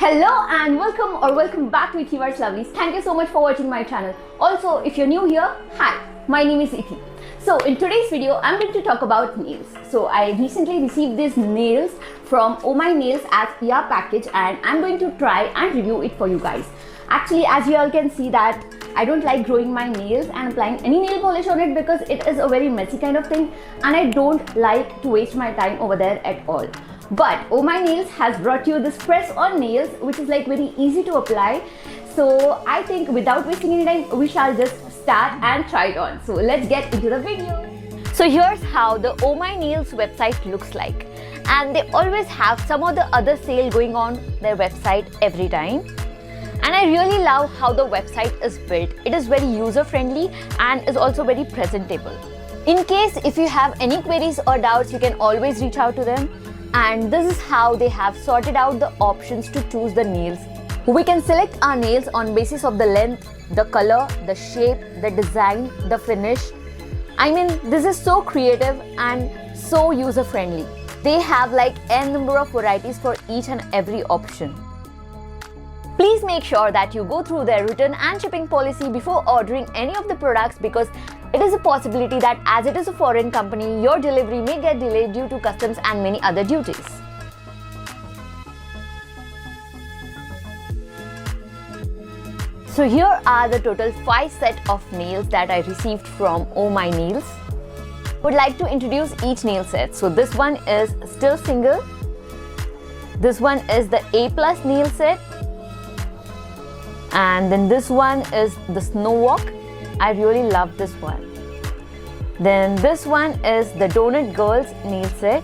Hello and welcome back to Ithivar's Lovelies. Thank you so much for watching my channel. Also, if you're new here, hi, my name is Ithi. So in today's video, I'm going to talk about nails. So I recently received these nails from Oh My Nails as PR package, and I'm going to try and review it for you guys. Actually, as you all can see that I don't like growing my nails and applying any nail polish on it because it is a very messy kind of thing and I don't like to waste my time over there at all. But Oh My Nails has brought you this press on nails which is like very easy to apply. So I think without wasting any time, we shall just start and try it on. So let's get into the video. So here's how the Oh My Nails website looks like. And they always have some of the other sale going on their website every time. And I really love how the website is built. It is very user friendly and is also very presentable. In case if you have any queries or doubts, you can always reach out to them. And this is how they have sorted out the options to choose the nails. We can select our nails on basis of the length, the color, the shape, the design, the finish. I mean, this is so creative and so user friendly. They have like n number of varieties for each and every option. Please make sure that you go through their return and shipping policy before ordering any of the products, because it is a possibility that as it is a foreign company, your delivery may get delayed due to customs and many other duties. So here are the total 5 set of nails that I received from Oh My Nails. Would like to introduce each nail set. So this one is still single. This one is the A+ nail set. And then this one is the Snow Walk. I really love this one. Then this one is the Donut Girls nail set.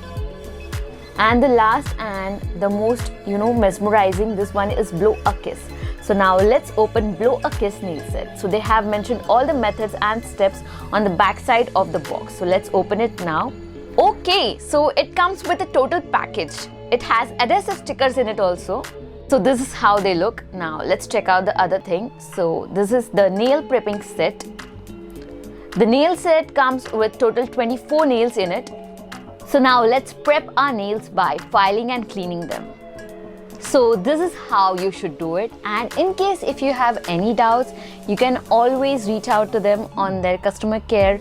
And the last and the most, mesmerizing, this one is Blow a Kiss. So now let's open Blow a Kiss nail set. So they have mentioned all the methods and steps on the back side of the box. So let's open it now. Okay, so it comes with a total package. It has adhesive stickers in it also. So this is how they look. Now let's check out the other thing. So this is the nail prepping set. The nail set comes with total 24 nails in it. So now let's prep our nails by filing and cleaning them. So this is how you should do it. And in case if you have any doubts, you can always reach out to them on their customer care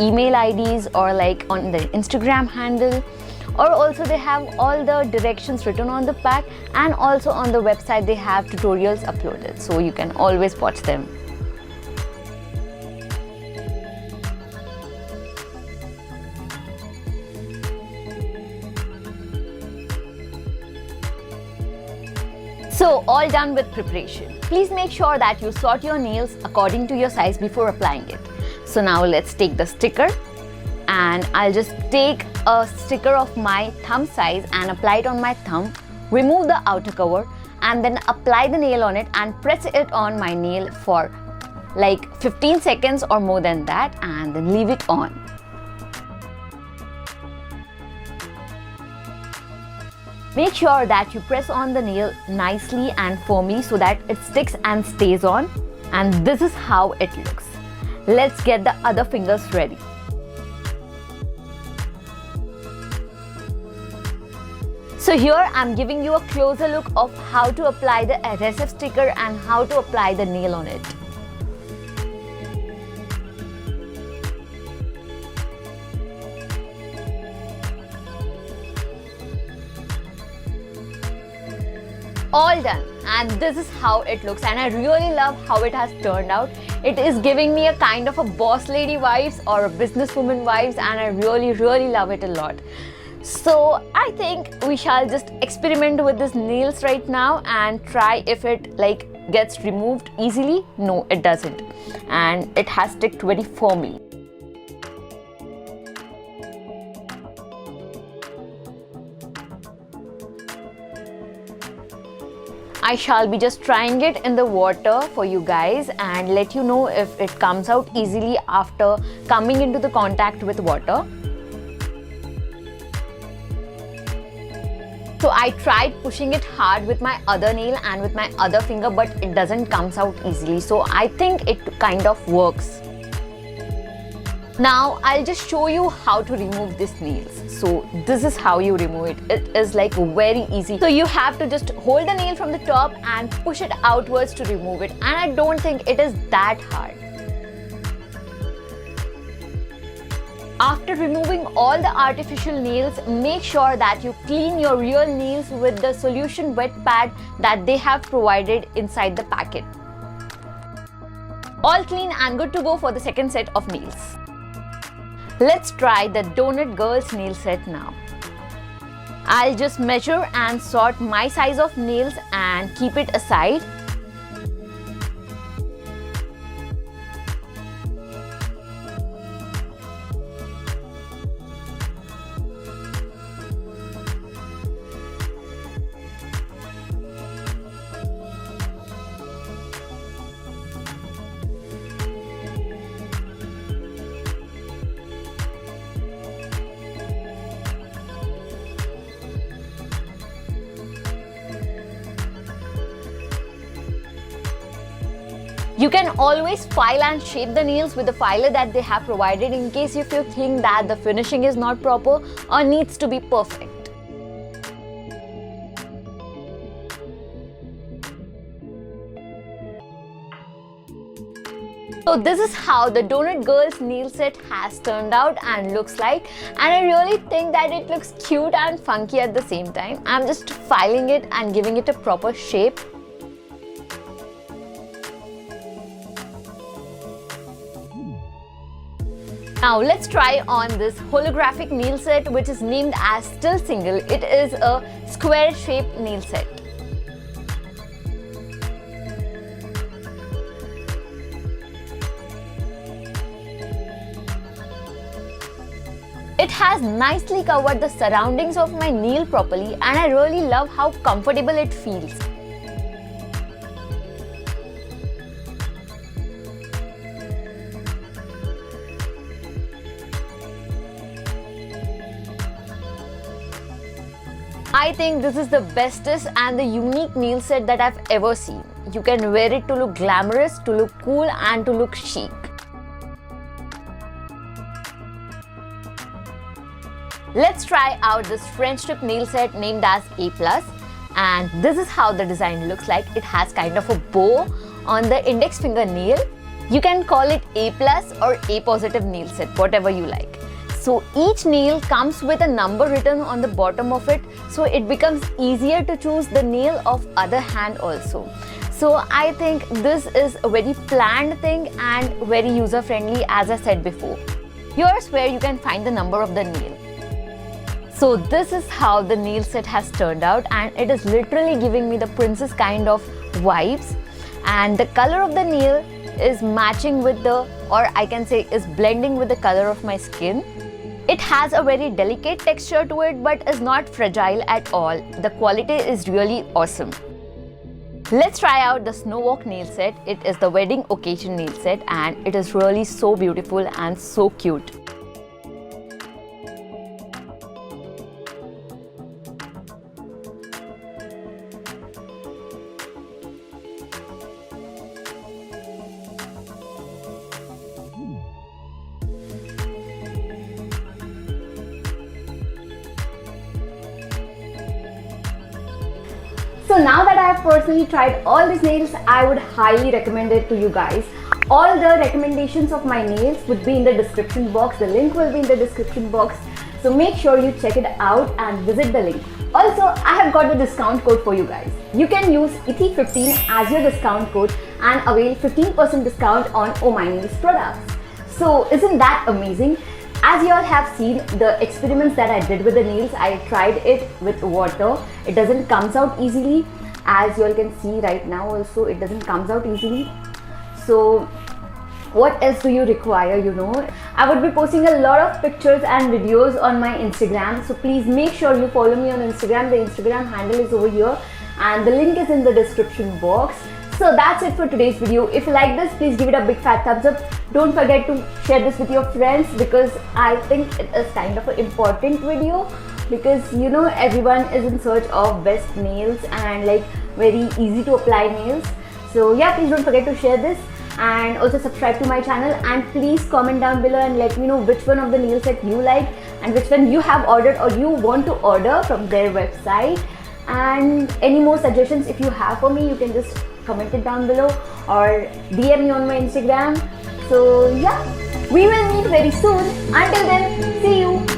email IDs or like on their Instagram handle. Or also they have all the directions written on the pack, and also on the website they have tutorials uploaded, so you can always watch them. So all done with preparation. Please make sure that you sort your nails according to your size before applying it. So now let's take the sticker. And I'll just take a sticker of my thumb size and apply it on my thumb, remove the outer cover, and then apply the nail on it and press it on my nail for like 15 seconds or more than that, and then leave it on. Make sure that you press on the nail nicely and firmly so that it sticks and stays on. And this is how it looks. Let's get the other fingers ready. So here I'm giving you a closer look of how to apply the adhesive sticker and how to apply the nail on it. All done, and this is how it looks, and I really love how it has turned out. It is giving me a kind of a boss lady vibes or a businesswoman vibes, and I really love it a lot. So I think we shall just experiment with these nails right now and try if it like gets removed easily. No, it doesn't, and it has sticked very firmly. I shall be just trying it in the water for you guys and let you know if it comes out easily after coming into the contact with water. So I tried pushing it hard with my other nail and with my other finger, but it doesn't come out easily. So I think it kind of works. Now I'll just show you how to remove these nails. So this is how you remove it. It is like very easy. So you have to just hold the nail from the top and push it outwards to remove it. And I don't think it is that hard. After removing all the artificial nails, make sure that you clean your real nails with the solution wet pad that they have provided inside the packet. All clean and good to go for the second set of nails. Let's try the Donut Girls nail set now. I'll just measure and sort my size of nails and keep it aside. You can always file and shape the nails with the filer that they have provided in case if you think that the finishing is not proper or needs to be perfect. So this is how the Donut Girls nail set has turned out and looks like, and I really think that it looks cute and funky at the same time. I'm just filing it and giving it a proper shape. Now let's try on this holographic nail set, which is named as Still Single. It is a square shaped nail set. It has nicely covered the surroundings of my nail properly, and I really love how comfortable it feels. I think this is the bestest and the unique nail set that I've ever seen. You can wear it to look glamorous, to look cool, and to look chic. Let's try out this French tip nail set named as A+, and this is how the design looks like. It has kind of a bow on the index finger nail. You can call it A+ or A positive nail set, whatever you like. So each nail comes with a number written on the bottom of it, so it becomes easier to choose the nail of other hand also. So I think this is a very planned thing and very user friendly, as I said before. Here's where you can find the number of the nail. So this is how the nail set has turned out, and it is literally giving me the princess kind of vibes, and the color of the nail is matching with the, or I can say is blending with the color of my skin. It has a very delicate texture to it, but is not fragile at all. The quality is really awesome. Let's try out the Snow Walk nail set. It is the wedding occasion nail set, and it is really so beautiful and so cute. So now that I have personally tried all these nails, I would highly recommend it to you guys. All the recommendations of my nails would be in the description box. The link will be in the description box. So make sure you check it out and visit the link. Also, I have got a discount code for you guys. You can use ETHI15 as your discount code and avail 15% discount on Oh My Nails products. So isn't that amazing? As you all have seen the experiments that I did with the nails, I tried it with water. It doesn't comes out easily. As you all can see right now also, it doesn't comes out easily. So what else do you require, you know? I would be posting a lot of pictures and videos on my Instagram. So please make sure you follow me on Instagram. The Instagram handle is over here and the link is in the description box. So that's it for today's video. If you like this, please give it a big fat thumbs up. Don't forget to share this with your friends because I think it is kind of an important video, because you know everyone is in search of best nails and like very easy to apply nails. So yeah, please don't forget to share this. and also subscribe to my channel, and please comment down below and let me know which one of the nail set you like and which one you have ordered or you want to order from their website. And any more suggestions if you have for me, you can just comment it down below or DM me on my Instagram. So yeah, we will meet very soon. Until then, see you.